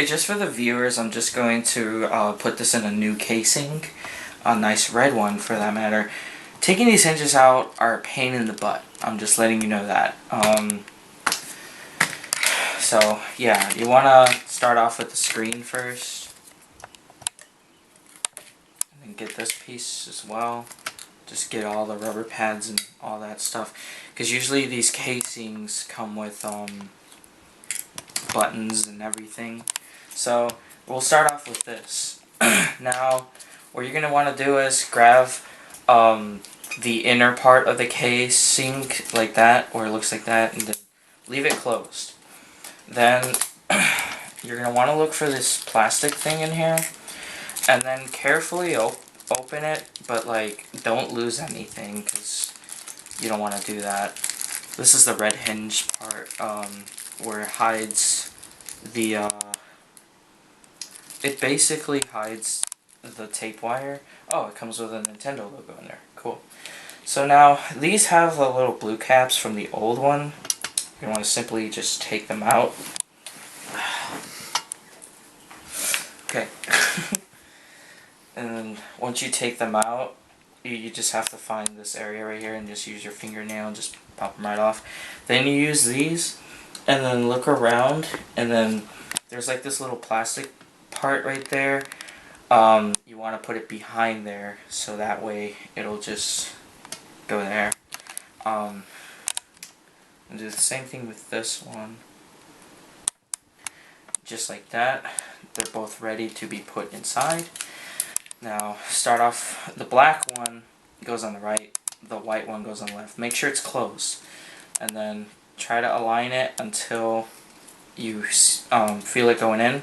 just for the viewers, I'm just going to put this in a new casing, a nice red one for that matter. Taking these hinges out are a pain in the butt. I'm just letting you know that. So yeah, you want to start off with the screen first, and then get this piece as well. Just get all the rubber pads and all that stuff, because usually these casings come with buttons and everything. So we'll start off with this. Now what you're going to want to do is grab the inner part of the casing like that, or it looks like that, and then leave it closed. Then you're going to want to look for this plastic thing in here, and then carefully open it, but like don't lose anything, because you don't want to do that. This is the red hinge part, where it hides the it basically hides the tape wire. Oh, it comes with a Nintendo logo in there. Cool. So now these have the little blue caps from the old one. You want to simply just take them out. Okay. And then once you take them out, you just have to find this area right here and just use your fingernail and just pop them right off. Then you use these and then look around, and then there's like this little plastic part right there. You want to put it behind there, so that way it'll just go there. And do the same thing with this one. Just like that. They're both ready to be put inside. Now start off, the black one goes on the right, the white one goes on the left. Make sure it's closed, and then try to align it until you feel it going in.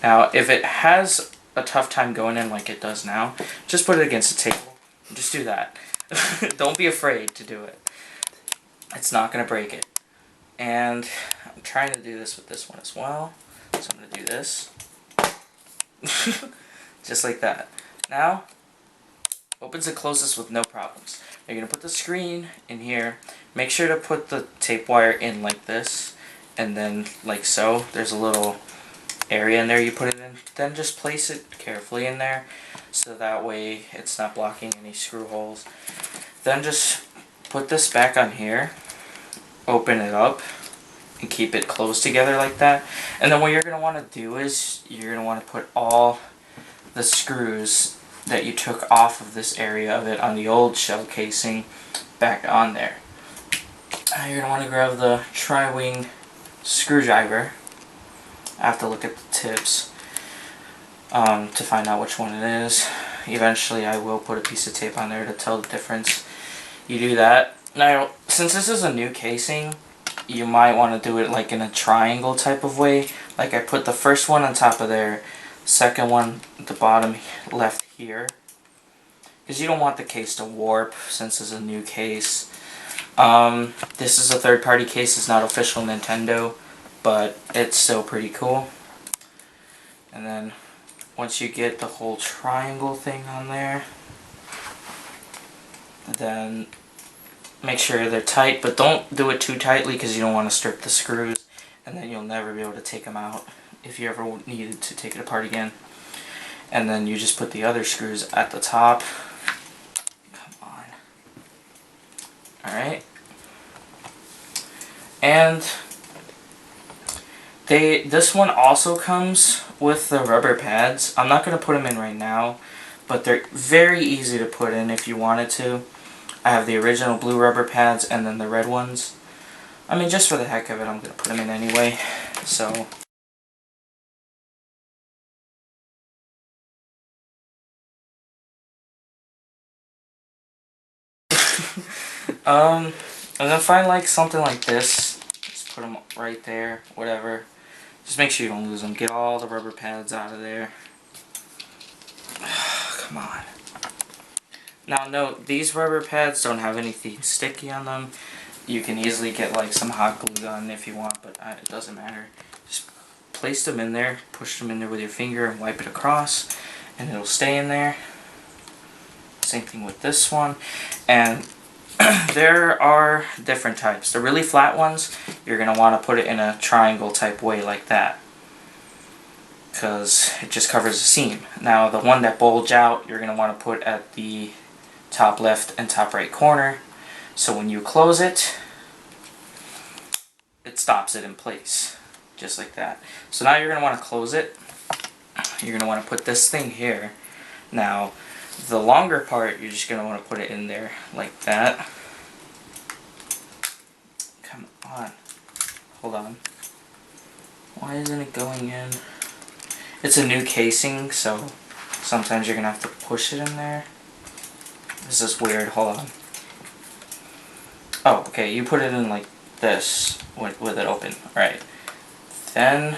Now if it has a tough time going in like it does now, just put it against the table. Just do that. Don't be afraid to do it. It's not going to break it. And I'm trying to do this with this one as well. So I'm going to do this. Just like that. Now, opens and closes with no problems. You're going to put the screen in here. Make sure to put the tape wire in like this. And then like so. There's a little area in there you put it in. Then just place it carefully in there, so that way it's not blocking any screw holes. Then just put this back on here. Open it up. And keep it closed together like that. And then what you're going to want to do is you're going to want to put all the screws that you took off of this area of it on the old shell casing back on there. You're going to want to grab the tri-wing screwdriver. I have to look at the tips to find out which one it is. Eventually I will put a piece of tape on there to tell the difference. You do that. Now since this is a new casing, you might want to do it like in a triangle type of way. Like I put the first one on top of there, second one at the bottom left here, because you don't want the case to warp since it's a new case. This is a third-party case, it's not official Nintendo, but it's still pretty cool. And then once you get the whole triangle thing on there, then make sure they're tight, but don't do it too tightly because you don't want to strip the screws, and then you'll never be able to take them out if you ever needed to take it apart again. And then you just put the other screws at the top. Come on. Alright. And this one also comes with the rubber pads. I'm not going to put them in right now, but they're very easy to put in if you wanted to. I have the original blue rubber pads and then the red ones. I mean, just for the heck of it, I'm going to put them in anyway. So and then find like something like this. Just put them right there, whatever. Just make sure you don't lose them. Get all the rubber pads out of there. Come on. Now note, these rubber pads don't have anything sticky on them. You can easily get like some hot glue gun if you want, but it doesn't matter. Just place them in there, push them in there with your finger and wipe it across, and it'll stay in there. Same thing with this one. And there are different types. The really flat ones, you're going to want to put it in a triangle type way like that. because it just covers the seam. Now the one that bulge out, you're going to want to put at the top left and top right corner, so when you close it, it stops it in place, just like that. So now you're going to want to close it. You're going to want to put this thing here. Now the longer part, you're just going to want to put it in there like that. Come on. Hold on. Why isn't it going in? It's a new casing, so sometimes you're going to have to push it in there. This is weird. Hold on. Oh, okay. You put it in like this with it open. Alright. Then,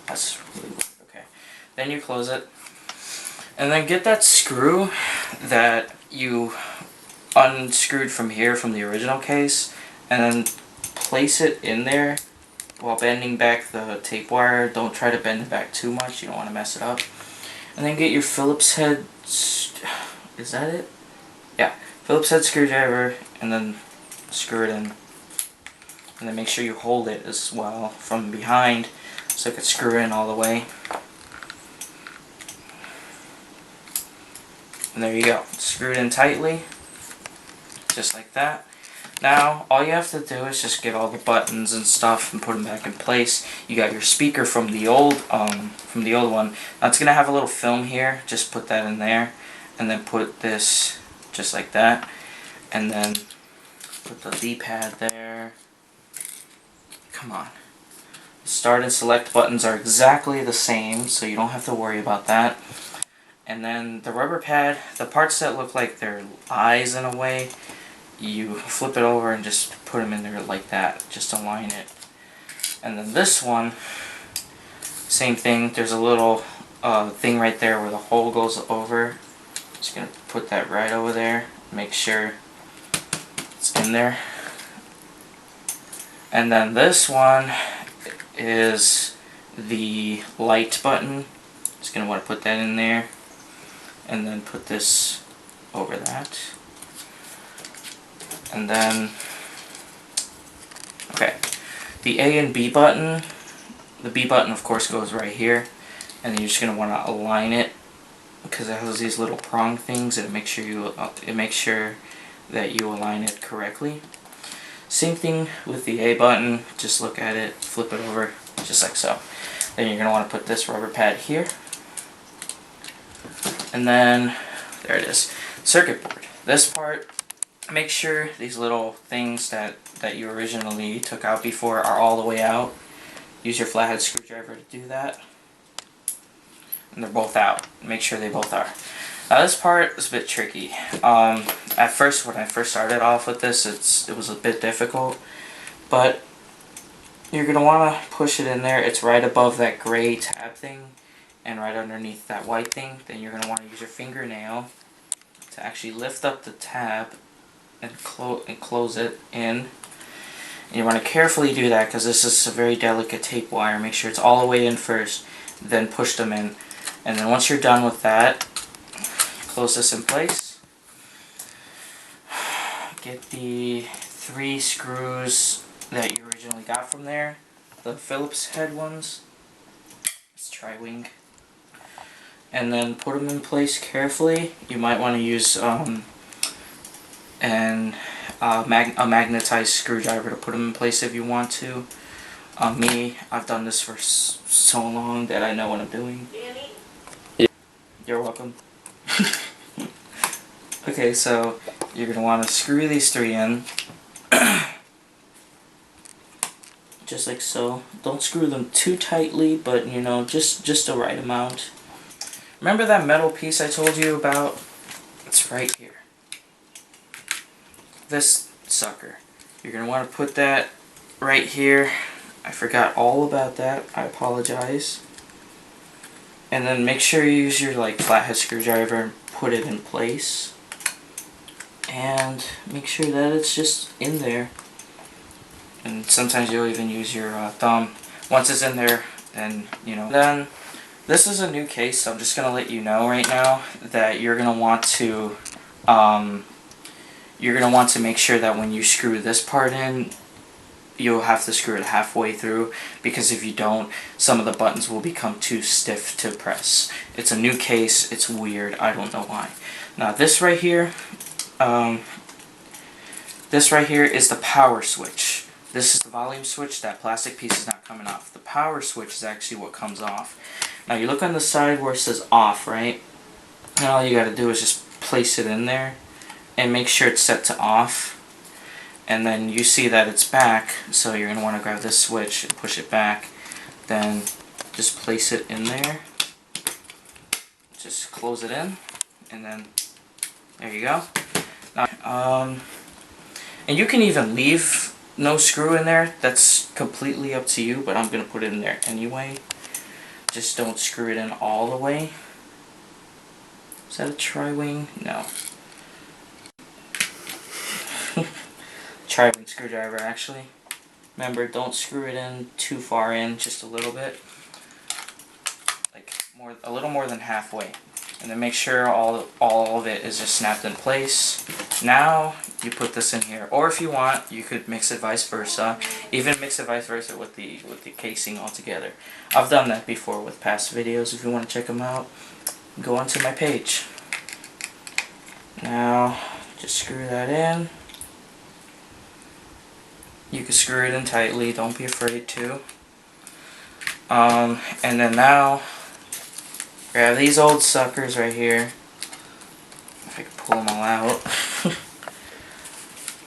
that's really weird. Okay. Then you close it. And then get that screw that you unscrewed from here from the original case, and then place it in there while bending back the tape wire. Don't try to bend it back too much, you don't want to mess it up. And then get your Phillips head, is that it? Yeah, Phillips head screwdriver, and then screw it in. And then make sure you hold it as well from behind so it can screw in all the way. And there you go, screw it in tightly, just like that. Now, all you have to do is just get all the buttons and stuff and put them back in place. You got your speaker from the old one. Now it's gonna have a little film here. Just put that in there, and then put this just like that, and then put the D-pad there. Come on. The start and select buttons are exactly the same, so you don't have to worry about that. And then the rubber pad, the parts that look like they're eyes in a way, you flip it over and just put them in there like that, just align it. And then this one, same thing, there's a little thing right there where the hole goes over. Just gonna put that right over there, make sure it's in there. And then this one is the light button. Just gonna want to put that in there, and then put this over that. And then, okay, the A and B button, the B button of course goes right here, and then you're just going to want to align it because it has these little prong things, and it makes sure that you align it correctly. Same thing with the A button, just look at it, flip it over, just like so. Then you're going to want to put this rubber pad here, and then, there it is, circuit board. This part, make sure these little things that you originally took out before are all the way out. Use your flathead screwdriver to do that. And they're both out. Make sure they both are. Now this part is a bit tricky. At first, when I first started off with this, it was a bit difficult. But you're going to want to push it in there. It's right above that gray tab thing and right underneath that white thing. Then you're going to want to use your fingernail to actually lift up the tab and close it in. And you want to carefully do that because this is a very delicate tape wire. Make sure it's all the way in first, then push them in. And then once you're done with that, close this in place. Get the 3 screws that you originally got from there, the Phillips head ones. Let's try wing. And then put them in place carefully. You might want to use a magnetized screwdriver to put them in place if you want to. Me, I've done this for so long that I know what I'm doing. Danny? Yeah. You're welcome. Okay, so you're going to want to screw these 3 in. Just like so. Don't screw them too tightly, but you know, just the right amount. Remember that metal piece I told you about? It's right here. This sucker. You're going to want to put that right here. I forgot all about that. I apologize. And then make sure you use your flathead screwdriver and put it in place. And make sure that it's just in there. And sometimes you'll even use your thumb. Once it's in there, then, you know. Then, this is a new case, so I'm just going to let you know right now that you're going to want to make sure that when you screw this part in, you'll have to screw it halfway through, because if you don't, some of the buttons will become too stiff to press. It's a new case, it's weird, I don't know why. Now this right here is the power switch. This is the volume switch. That plastic piece is not coming off. The power switch is actually what comes off. Now you look on the side where it says off, right? And all you gotta do is just place it in there and make sure it's set to off. And then you see that it's back, so you're gonna want to grab this switch and push it back. Then just place it in there. Just close it in, and then there you go. Now, and you can even leave no screw in there. That's completely up to you, but I'm gonna put it in there anyway. Just don't screw it in all the way. Is that a tri-wing? No. Tri-wing screwdriver, actually. Remember, don't screw it in too far in, just a little bit. Like a little more than halfway. And then make sure all of it is just snapped in place. Now you put this in here, or if you want, you could mix it vice versa. Even mix it vice versa with the casing altogether. I've done that before with past videos. If you want to check them out, go onto my page. Now just screw that in. You can screw it in tightly. Don't be afraid to. And then now, grab these old suckers right here. If I can pull them all out.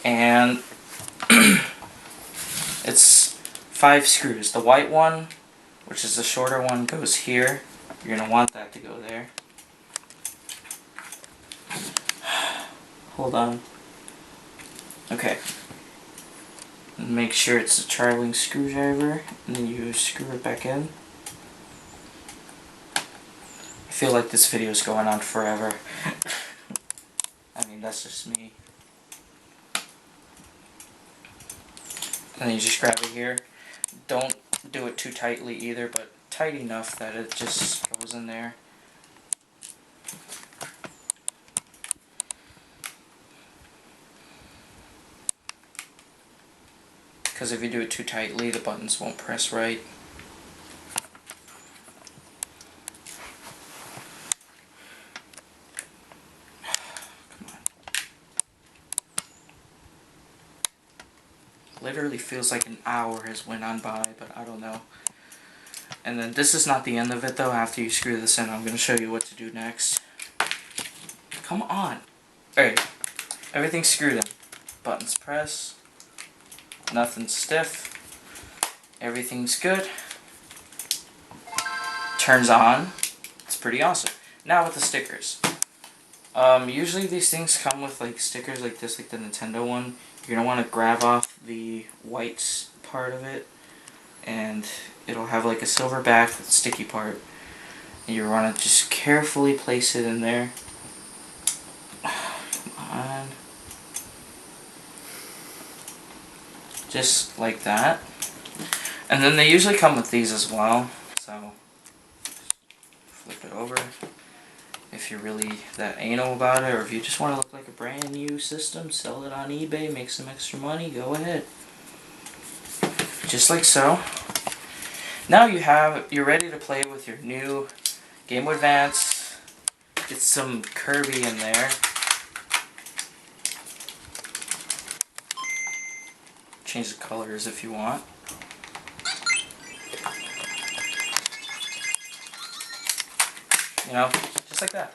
And it's 5 screws. The white one, which is the shorter one, goes here. You're going to want that to go there. Hold on. Okay. Make sure it's a tri-wing screwdriver, and then you screw it back in. I feel like this video is going on forever. I mean, that's just me. And then you just grab it here. Don't do it too tightly either, but tight enough that it just goes in there. Because if you do it too tightly, the buttons won't press right. Come on. Literally feels like an hour has went on by, but I don't know. And then this is not the end of it though. After you screw this in, I'm going to show you what to do next. Come on. Alright. Everything's screwed in. Buttons press. Nothing stiff. Everything's good. Turns on. It's pretty awesome. Now with the stickers. Usually these things come with like stickers like this, like the Nintendo one. You're gonna want to grab off the white part of it, and it'll have like a silver back with sticky part. And you want to just carefully place it in there. Come on. Just like that. And then they usually come with these as well, so flip it over. If you're really that anal about it, or if you just want to look like a brand new system, sell it on eBay, make some extra money, go ahead. Just like so. Now you're ready to play with your new Game Boy Advance. Get some Kirby in there. Change the colors if you want. You know, just like that.